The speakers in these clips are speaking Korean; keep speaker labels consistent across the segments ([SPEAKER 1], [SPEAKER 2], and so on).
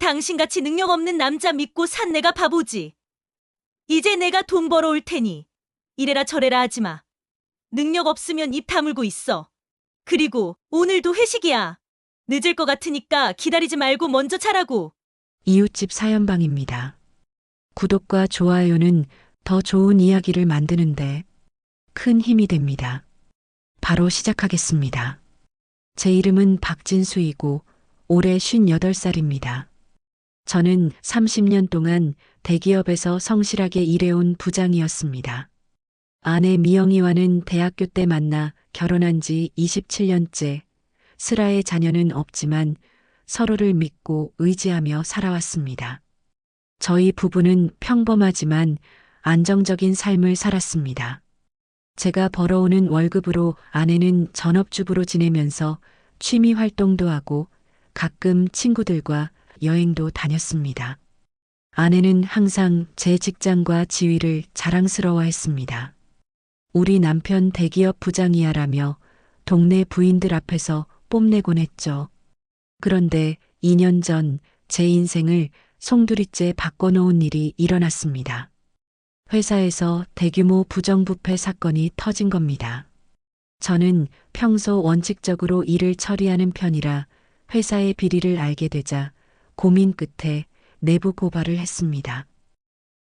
[SPEAKER 1] 당신같이 능력 없는 남자 믿고 산 내가 바보지. 이제 내가 돈 벌어올 테니 이래라 저래라 하지 마. 능력 없으면 입 다물고 있어. 그리고 오늘도 회식이야. 늦을 것 같으니까 기다리지 말고 먼저 차라고.
[SPEAKER 2] 이웃집 사연방입니다. 구독과 좋아요는 더 좋은 이야기를 만드는데 큰 힘이 됩니다. 바로 시작하겠습니다. 제 이름은 박진수이고 올해 58살입니다. 저는 30년 동안 대기업에서 성실하게 일해온 부장이었습니다. 아내 미영이와는 대학교 때 만나 결혼한 지 27년째, 슬아의 자녀는 없지만 서로를 믿고 의지하며 살아왔습니다. 저희 부부는 평범하지만 안정적인 삶을 살았습니다. 제가 벌어오는 월급으로 아내는 전업주부로 지내면서 취미 활동도 하고 가끔 친구들과 여행도 다녔습니다. 아내는 항상 제 직장과 지위를 자랑스러워했습니다. 우리 남편 대기업 부장이야라며 동네 부인들 앞에서 뽐내곤 했죠. 그런데 2년 전 제 인생을 송두리째 바꿔놓은 일이 일어났습니다. 회사에서 대규모 부정부패 사건이 터진 겁니다. 저는 평소 원칙적으로 일을 처리하는 편이라 회사의 비리를 알게 되자 고민 끝에 내부 고발을 했습니다.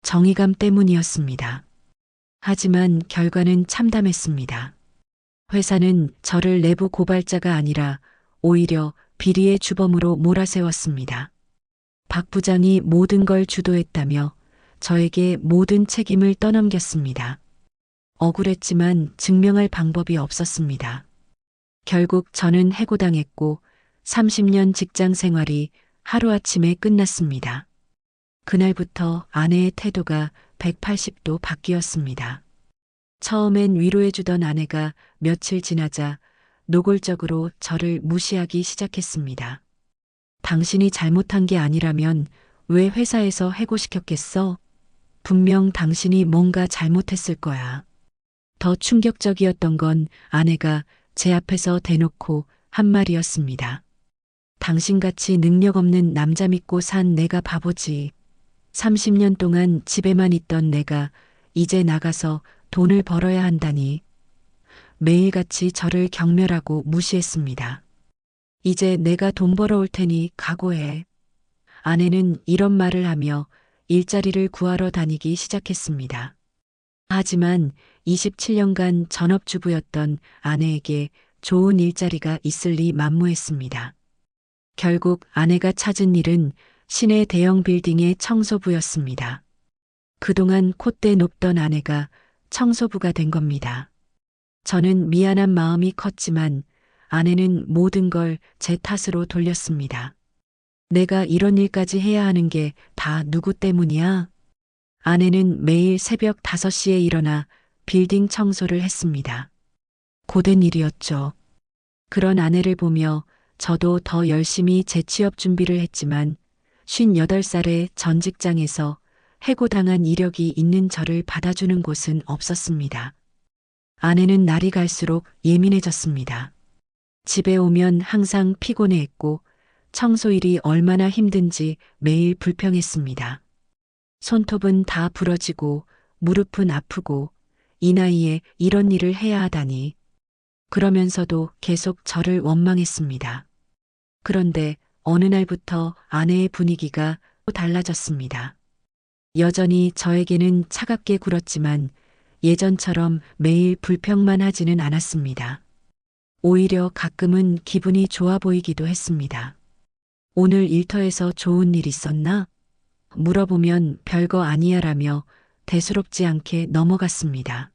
[SPEAKER 2] 정의감 때문이었습니다. 하지만 결과는 참담했습니다. 회사는 저를 내부 고발자가 아니라 오히려 비리의 주범으로 몰아세웠습니다. 박 부장이 모든 걸 주도했다며 저에게 모든 책임을 떠넘겼습니다. 억울했지만 증명할 방법이 없었습니다. 결국 저는 해고당했고 30년 직장 생활이 하루아침에 끝났습니다. 그날부터 아내의 태도가 180도 바뀌었습니다. 처음엔 위로해주던 아내가 며칠 지나자 노골적으로 저를 무시하기 시작했습니다. 당신이 잘못한 게 아니라면 왜 회사에서 해고시켰겠어? 분명 당신이 뭔가 잘못했을 거야. 더 충격적이었던 건 아내가 제 앞에서 대놓고 한 말이었습니다. 당신같이 능력 없는 남자 믿고 산 내가 바보지. 30년 동안 집에만 있던 내가 이제 나가서 돈을 벌어야 한다니. 매일같이 저를 경멸하고 무시했습니다. 이제 내가 돈 벌어올 테니 각오해. 아내는 이런 말을 하며 일자리를 구하러 다니기 시작했습니다. 하지만 27년간 전업주부였던 아내에게 좋은 일자리가 있을 리 만무했습니다. 결국 아내가 찾은 일은 시내 대형 빌딩의 청소부였습니다. 그동안 콧대 높던 아내가 청소부가 된 겁니다. 저는 미안한 마음이 컸지만 아내는 모든 걸 제 탓으로 돌렸습니다. 내가 이런 일까지 해야 하는 게 다 누구 때문이야? 아내는 매일 새벽 5시에 일어나 빌딩 청소를 했습니다. 고된 일이었죠. 그런 아내를 보며 저도 더 열심히 재취업 준비를 했지만 58살의 전 직장에서 해고당한 이력이 있는 저를 받아주는 곳은 없었습니다. 아내는 날이 갈수록 예민해졌습니다. 집에 오면 항상 피곤해했고 청소일이 얼마나 힘든지 매일 불평했습니다. 손톱은 다 부러지고 무릎은 아프고 이 나이에 이런 일을 해야 하다니. 그러면서도 계속 저를 원망했습니다. 그런데 어느 날부터 아내의 분위기가 또 달라졌습니다. 여전히 저에게는 차갑게 굴었지만 예전처럼 매일 불평만 하지는 않았습니다. 오히려 가끔은 기분이 좋아 보이기도 했습니다. 오늘 일터에서 좋은 일 있었나? 물어보면 별거 아니야라며 대수롭지 않게 넘어갔습니다.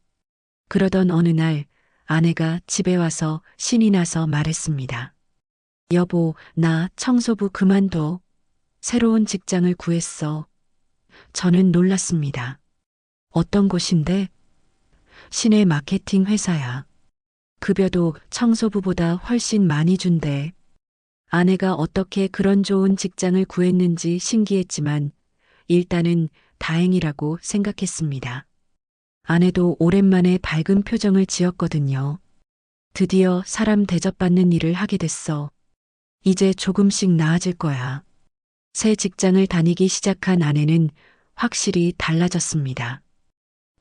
[SPEAKER 2] 그러던 어느 날 아내가 집에 와서 신이 나서 말했습니다. 여보, 나 청소부 그만둬. 새로운 직장을 구했어. 저는 놀랐습니다. 어떤 곳인데? 시내 마케팅 회사야. 급여도 청소부보다 훨씬 많이 준대. 아내가 어떻게 그런 좋은 직장을 구했는지 신기했지만 일단은 다행이라고 생각했습니다. 아내도 오랜만에 밝은 표정을 지었거든요. 드디어 사람 대접받는 일을 하게 됐어. 이제 조금씩 나아질 거야. 새 직장을 다니기 시작한 아내는 확실히 달라졌습니다.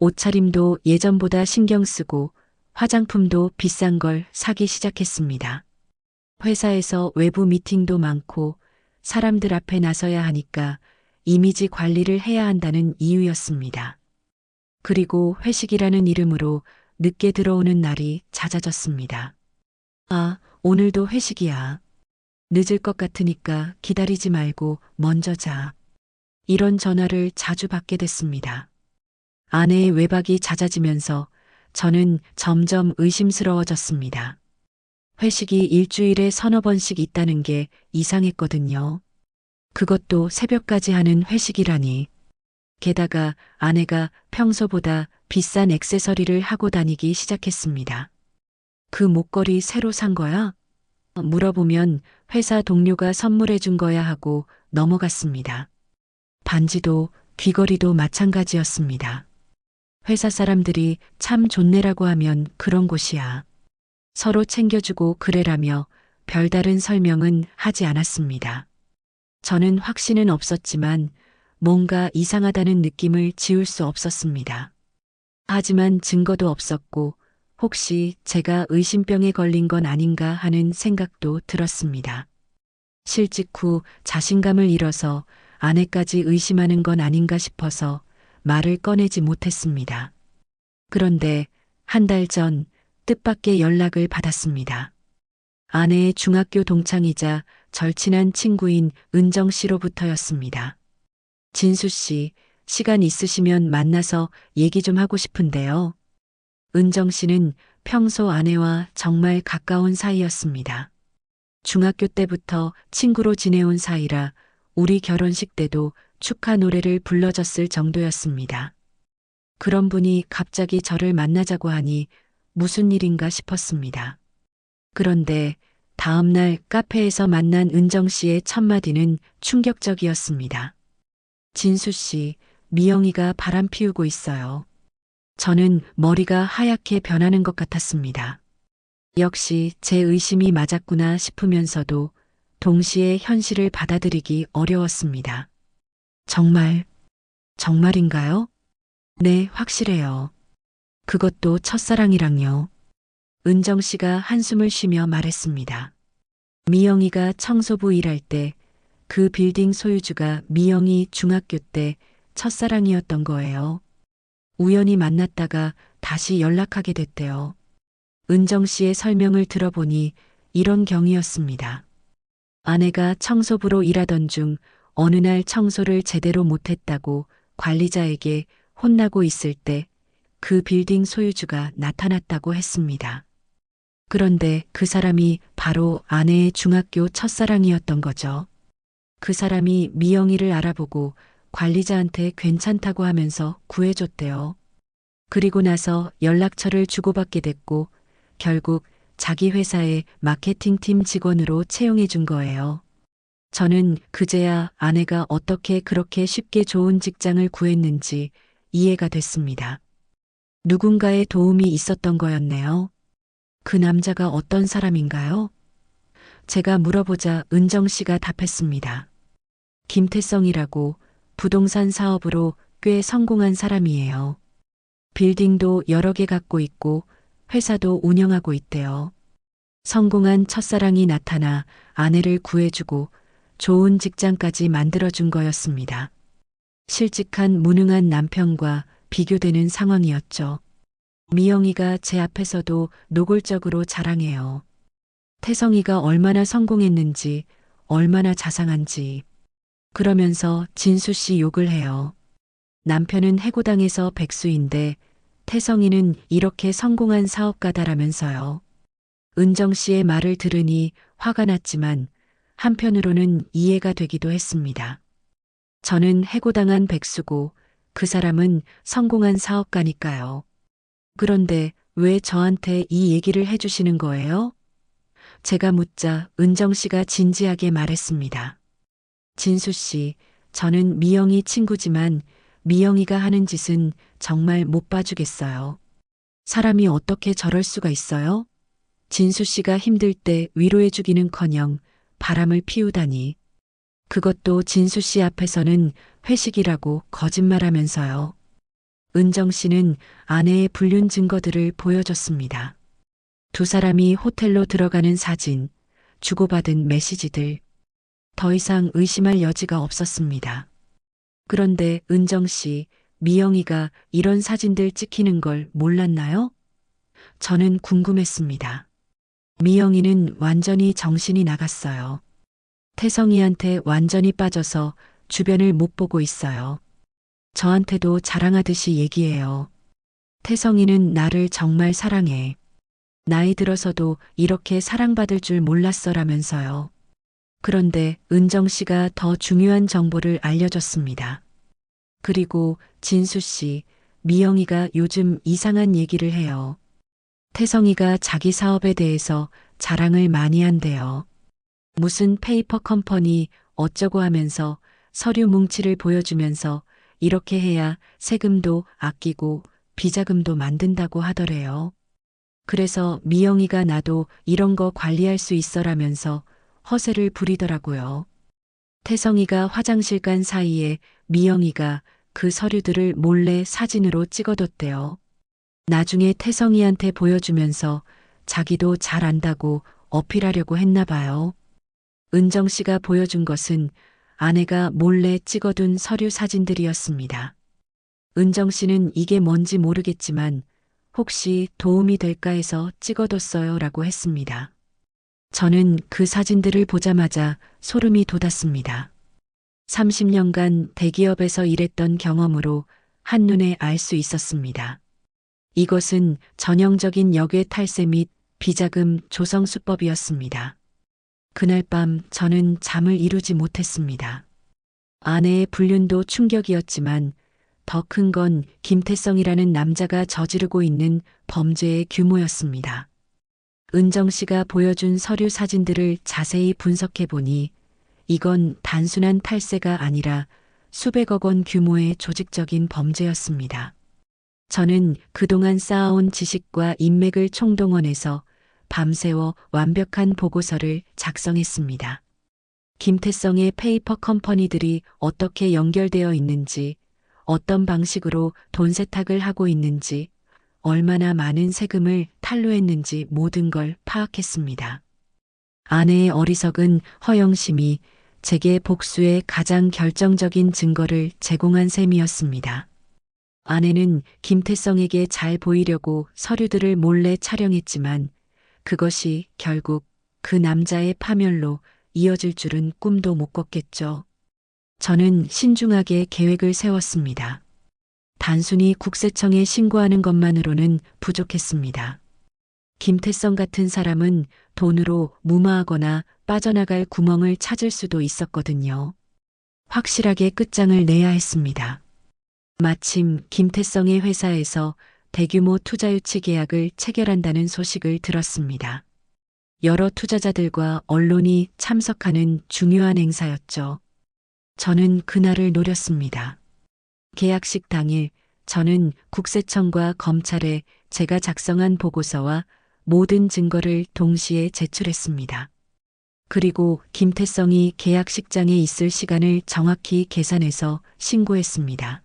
[SPEAKER 2] 옷차림도 예전보다 신경 쓰고 화장품도 비싼 걸 사기 시작했습니다. 회사에서 외부 미팅도 많고 사람들 앞에 나서야 하니까 이미지 관리를 해야 한다는 이유였습니다. 그리고 회식이라는 이름으로 늦게 들어오는 날이 잦아졌습니다. 아, 오늘도 회식이야. 늦을 것 같으니까 기다리지 말고 먼저 자. 이런 전화를 자주 받게 됐습니다. 아내의 외박이 잦아지면서 저는 점점 의심스러워졌습니다. 회식이 일주일에 서너 번씩 있다는 게 이상했거든요. 그것도 새벽까지 하는 회식이라니. 게다가 아내가 평소보다 비싼 액세서리를 하고 다니기 시작했습니다. 그 목걸이 새로 산 거야? 물어보면 회사 동료가 선물해 준 거야 하고 넘어갔습니다. 반지도 귀걸이도 마찬가지였습니다. 회사 사람들이 참 좋네라고 하면 그런 곳이야. 서로 챙겨주고 그래라며 별다른 설명은 하지 않았습니다. 저는 확신은 없었지만 뭔가 이상하다는 느낌을 지울 수 없었습니다. 하지만 증거도 없었고 혹시 제가 의심병에 걸린 건 아닌가 하는 생각도 들었습니다. 실직 후 자신감을 잃어서 아내까지 의심하는 건 아닌가 싶어서 말을 꺼내지 못했습니다. 그런데 한 달 전 뜻밖의 연락을 받았습니다. 아내의 중학교 동창이자 절친한 친구인 은정 씨로부터였습니다. 진수 씨, 시간 있으시면 만나서 얘기 좀 하고 싶은데요. 은정 씨는 평소 아내와 정말 가까운 사이였습니다. 중학교 때부터 친구로 지내온 사이라 우리 결혼식 때도 축하 노래를 불러줬을 정도였습니다. 그런 분이 갑자기 저를 만나자고 하니 무슨 일인가 싶었습니다. 그런데 다음 날 카페에서 만난 은정 씨의 첫마디는 충격적이었습니다. 진수 씨, 미영이가 바람 피우고 있어요. 저는 머리가 하얗게 변하는 것 같았습니다. 역시 제 의심이 맞았구나 싶으면서도 동시에 현실을 받아들이기 어려웠습니다. 정말인가요? 네, 확실해요. 그것도 첫사랑이랑요. 은정 씨가 한숨을 쉬며 말했습니다. 미영이가 청소부 일할 때 그 빌딩 소유주가 미영이 중학교 때 첫사랑이었던 거예요. 우연히 만났다가 다시 연락하게 됐대요. 은정 씨의 설명을 들어보니 이런 경위였습니다. 아내가 청소부로 일하던 중 어느 날 청소를 제대로 못했다고 관리자에게 혼나고 있을 때 그 빌딩 소유주가 나타났다고 했습니다. 그런데 그 사람이 바로 아내의 중학교 첫사랑이었던 거죠. 그 사람이 미영이를 알아보고 관리자한테 괜찮다고 하면서 구해줬대요. 그리고 나서 연락처를 주고받게 됐고 결국 자기 회사의 마케팅팀 직원으로 채용해 준 거예요. 저는 그제야 아내가 어떻게 그렇게 쉽게 좋은 직장을 구했는지 이해가 됐습니다. 누군가의 도움이 있었던 거였네요. 그 남자가 어떤 사람인가요? 제가 물어보자 은정 씨가 답했습니다. 김태성이라고 부동산 사업으로 꽤 성공한 사람이에요. 빌딩도 여러 개 갖고 있고 회사도 운영하고 있대요. 성공한 첫사랑이 나타나 아내를 구해주고 좋은 직장까지 만들어준 거였습니다. 실직한 무능한 남편과 비교되는 상황이었죠. 미영이가 제 앞에서도 노골적으로 자랑해요. 태성이가 얼마나 성공했는지, 얼마나 자상한지. 그러면서 진수 씨 욕을 해요. 남편은 해고당해서 백수인데 태성이는 이렇게 성공한 사업가다라면서요. 은정 씨의 말을 들으니 화가 났지만 한편으로는 이해가 되기도 했습니다. 저는 해고당한 백수고 그 사람은 성공한 사업가니까요. 그런데 왜 저한테 이 얘기를 해주시는 거예요? 제가 묻자 은정 씨가 진지하게 말했습니다. 진수 씨, 저는 미영이 친구지만 미영이가 하는 짓은 정말 못 봐주겠어요. 사람이 어떻게 저럴 수가 있어요? 진수 씨가 힘들 때 위로해주기는커녕 바람을 피우다니. 그것도 진수 씨 앞에서는 회식이라고 거짓말하면서요. 은정 씨는 아내의 불륜 증거들을 보여줬습니다. 두 사람이 호텔로 들어가는 사진, 주고받은 메시지들. 더 이상 의심할 여지가 없었습니다. 그런데 은정 씨, 미영이가 이런 사진들 찍히는 걸 몰랐나요? 저는 궁금했습니다. 미영이는 완전히 정신이 나갔어요. 태성이한테 완전히 빠져서 주변을 못 보고 있어요. 저한테도 자랑하듯이 얘기해요. 태성이는 나를 정말 사랑해. 나이 들어서도 이렇게 사랑받을 줄 몰랐어라면서요. 그런데 은정 씨가 더 중요한 정보를 알려줬습니다. 그리고 진수 씨, 미영이가 요즘 이상한 얘기를 해요. 태성이가 자기 사업에 대해서 자랑을 많이 한대요. 무슨 페이퍼 컴퍼니 어쩌고 하면서 서류 뭉치를 보여주면서 이렇게 해야 세금도 아끼고 비자금도 만든다고 하더래요. 그래서 미영이가 나도 이런 거 관리할 수 있어라면서 허세를 부리더라고요. 태성이가 화장실 간 사이에 미영이가 그 서류들을 몰래 사진으로 찍어뒀대요. 나중에 태성이한테 보여주면서 자기도 잘 안다고 어필하려고 했나 봐요. 은정 씨가 보여준 것은 아내가 몰래 찍어둔 서류 사진들이었습니다. 은정 씨는 이게 뭔지 모르겠지만 혹시 도움이 될까 해서 찍어뒀어요 라고 했습니다. 저는 그 사진들을 보자마자 소름이 돋았습니다. 30년간 대기업에서 일했던 경험으로 한눈에 알 수 있었습니다. 이것은 전형적인 역외 탈세 및 비자금 조성 수법이었습니다. 그날 밤 저는 잠을 이루지 못했습니다. 아내의 불륜도 충격이었지만 더 큰 건 김태성이라는 남자가 저지르고 있는 범죄의 규모였습니다. 은정 씨가 보여준 서류 사진들을 자세히 분석해 보니 이건 단순한 탈세가 아니라 수백억 원 규모의 조직적인 범죄였습니다. 저는 그동안 쌓아온 지식과 인맥을 총동원해서 밤새워 완벽한 보고서를 작성했습니다. 김태성의 페이퍼 컴퍼니들이 어떻게 연결되어 있는지, 어떤 방식으로 돈 세탁을 하고 있는지, 얼마나 많은 세금을 탈루했는지 모든 걸 파악했습니다. 아내의 어리석은 허영심이 제게 복수의 가장 결정적인 증거를 제공한 셈이었습니다. 아내는 김태성에게 잘 보이려고 서류들을 몰래 촬영했지만 그것이 결국 그 남자의 파멸로 이어질 줄은 꿈도 못 꿨겠죠. 저는 신중하게 계획을 세웠습니다. 단순히 국세청에 신고하는 것만으로는 부족했습니다. 김태성 같은 사람은 돈으로 무마하거나 빠져나갈 구멍을 찾을 수도 있었거든요. 확실하게 끝장을 내야 했습니다. 마침 김태성의 회사에서 대규모 투자 유치 계약을 체결한다는 소식을 들었습니다. 여러 투자자들과 언론이 참석하는 중요한 행사였죠. 저는 그날을 노렸습니다. 계약식 당일 저는 국세청과 검찰에 제가 작성한 보고서와 모든 증거를 동시에 제출했습니다. 그리고 김태성이 계약식장에 있을 시간을 정확히 계산해서 신고했습니다.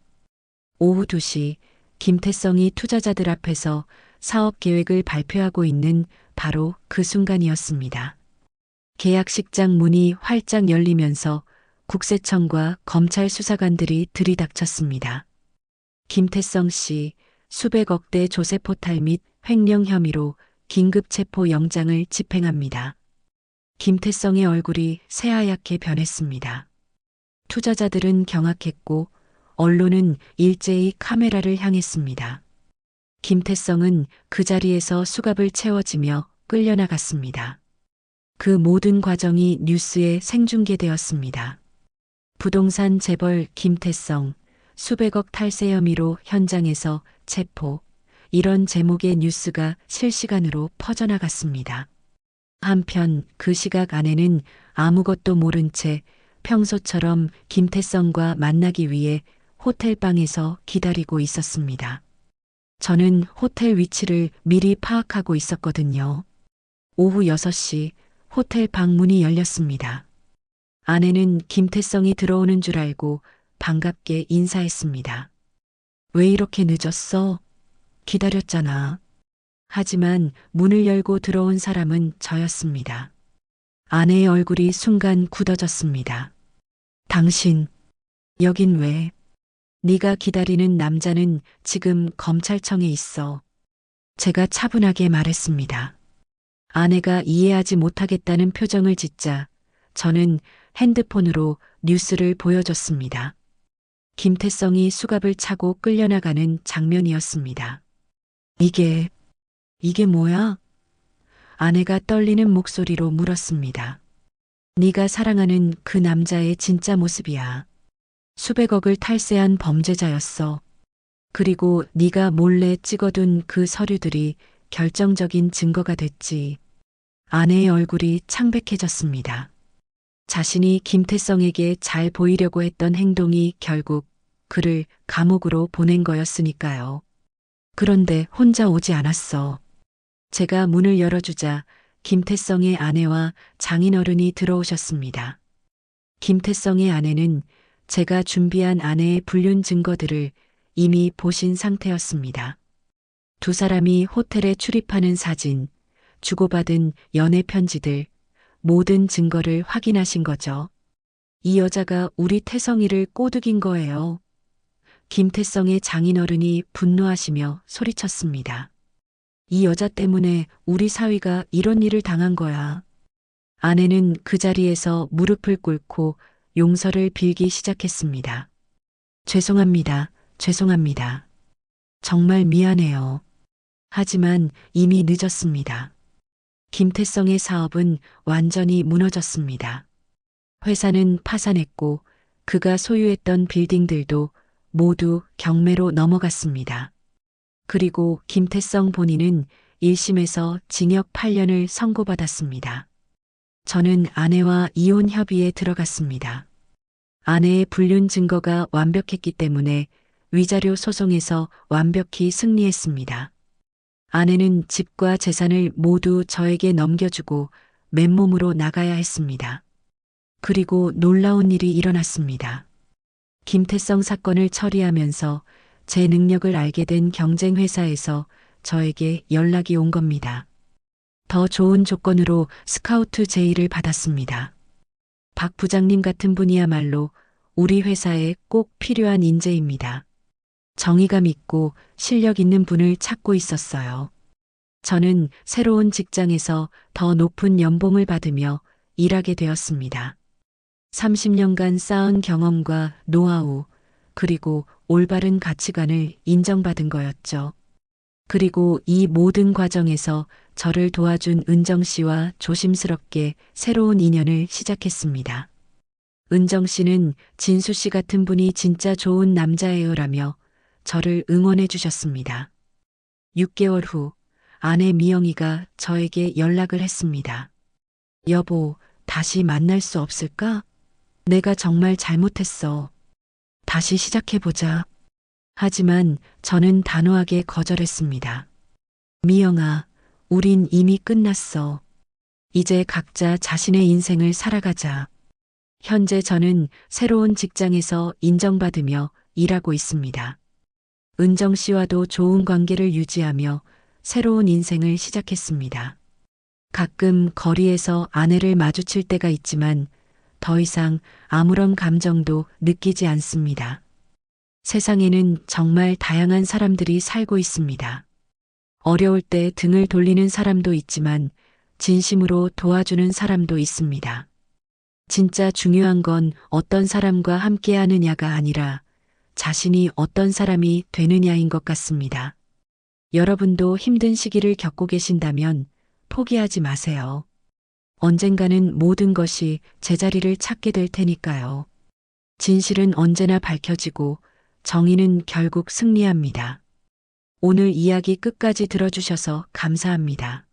[SPEAKER 2] 오후 2시 김태성이 투자자들 앞에서 사업 계획을 발표하고 있는 바로 그 순간이었습니다. 계약식장 문이 활짝 열리면서 국세청과 검찰 수사관들이 들이닥쳤습니다. 김태성 씨 수백억대 조세 포탈 및 횡령 혐의로 긴급 체포 영장을 집행합니다. 김태성의 얼굴이 새하얗게 변했습니다. 투자자들은 경악했고 언론은 일제히 카메라를 향했습니다. 김태성은 그 자리에서 수갑을 채워지며 끌려나갔습니다. 그 모든 과정이 뉴스에 생중계되었습니다. 부동산 재벌 김태성, 수백억 탈세 혐의로 현장에서 체포, 이런 제목의 뉴스가 실시간으로 퍼져나갔습니다. 한편 그 시각 아내는 아무것도 모른 채 평소처럼 김태성과 만나기 위해 호텔방에서 기다리고 있었습니다. 저는 호텔 위치를 미리 파악하고 있었거든요. 오후 6시 호텔 방문이 열렸습니다. 아내는 김태성이 들어오는 줄 알고 반갑게 인사했습니다. 왜 이렇게 늦었어? 기다렸잖아. 하지만 문을 열고 들어온 사람은 저였습니다. 아내의 얼굴이 순간 굳어졌습니다. 당신, 여긴 왜? 네가 기다리는 남자는 지금 검찰청에 있어. 제가 차분하게 말했습니다. 아내가 이해하지 못하겠다는 표정을 짓자 저는 핸드폰으로 뉴스를 보여줬습니다. 김태성이 수갑을 차고 끌려나가는 장면이었습니다. 이게 뭐야? 아내가 떨리는 목소리로 물었습니다. 네가 사랑하는 그 남자의 진짜 모습이야. 수백억을 탈세한 범죄자였어. 그리고 네가 몰래 찍어둔 그 서류들이 결정적인 증거가 됐지. 아내의 얼굴이 창백해졌습니다. 자신이 김태성에게 잘 보이려고 했던 행동이 결국 그를 감옥으로 보낸 거였으니까요. 그런데 혼자 오지 않았어. 제가 문을 열어주자 김태성의 아내와 장인어른이 들어오셨습니다. 김태성의 아내는 제가 준비한 아내의 불륜 증거들을 이미 보신 상태였습니다. 두 사람이 호텔에 출입하는 사진, 주고받은 연애 편지들, 모든 증거를 확인하신 거죠. 이 여자가 우리 태성이를 꼬드긴 거예요. 김태성의 장인어른이 분노하시며 소리쳤습니다. 이 여자 때문에 우리 사위가 이런 일을 당한 거야. 아내는 그 자리에서 무릎을 꿇고 용서를 빌기 시작했습니다. 죄송합니다. 정말 미안해요. 하지만 이미 늦었습니다. 김태성의 사업은 완전히 무너졌습니다. 회사는 파산했고 그가 소유했던 빌딩들도 모두 경매로 넘어갔습니다. 그리고 김태성 본인은 1심에서 징역 8년을 선고받았습니다. 저는 아내와 이혼 협의에 들어갔습니다. 아내의 불륜 증거가 완벽했기 때문에 위자료 소송에서 완벽히 승리했습니다. 아내는 집과 재산을 모두 저에게 넘겨주고 맨몸으로 나가야 했습니다. 그리고 놀라운 일이 일어났습니다. 김태성 사건을 처리하면서 제 능력을 알게 된 경쟁회사에서 저에게 연락이 온 겁니다. 더 좋은 조건으로 스카우트 제의를 받았습니다. 박 부장님 같은 분이야말로 우리 회사에 꼭 필요한 인재입니다. 정의감 있고 실력 있는 분을 찾고 있었어요. 저는 새로운 직장에서 더 높은 연봉을 받으며 일하게 되었습니다. 30년간 쌓은 경험과 노하우, 그리고 올바른 가치관을 인정받은 거였죠. 그리고 이 모든 과정에서 저를 도와준 은정 씨와 조심스럽게 새로운 인연을 시작했습니다. 은정 씨는 진수 씨 같은 분이 진짜 좋은 남자예요라며 저를 응원해 주셨습니다. 6개월 후 아내 미영이가 저에게 연락을 했습니다. 여보, 다시 만날 수 없을까? 내가 정말 잘못했어. 다시 시작해보자. 하지만 저는 단호하게 거절했습니다. 미영아, 우린 이미 끝났어. 이제 각자 자신의 인생을 살아가자. 현재 저는 새로운 직장에서 인정받으며 일하고 있습니다. 은정 씨와도 좋은 관계를 유지하며 새로운 인생을 시작했습니다. 가끔 거리에서 아내를 마주칠 때가 있지만 더 이상 아무런 감정도 느끼지 않습니다. 세상에는 정말 다양한 사람들이 살고 있습니다. 어려울 때 등을 돌리는 사람도 있지만 진심으로 도와주는 사람도 있습니다. 진짜 중요한 건 어떤 사람과 함께 하느냐가 아니라 자신이 어떤 사람이 되느냐인 것 같습니다. 여러분도 힘든 시기를 겪고 계신다면 포기하지 마세요. 언젠가는 모든 것이 제자리를 찾게 될 테니까요. 진실은 언제나 밝혀지고 정의는 결국 승리합니다. 오늘 이야기 끝까지 들어주셔서 감사합니다.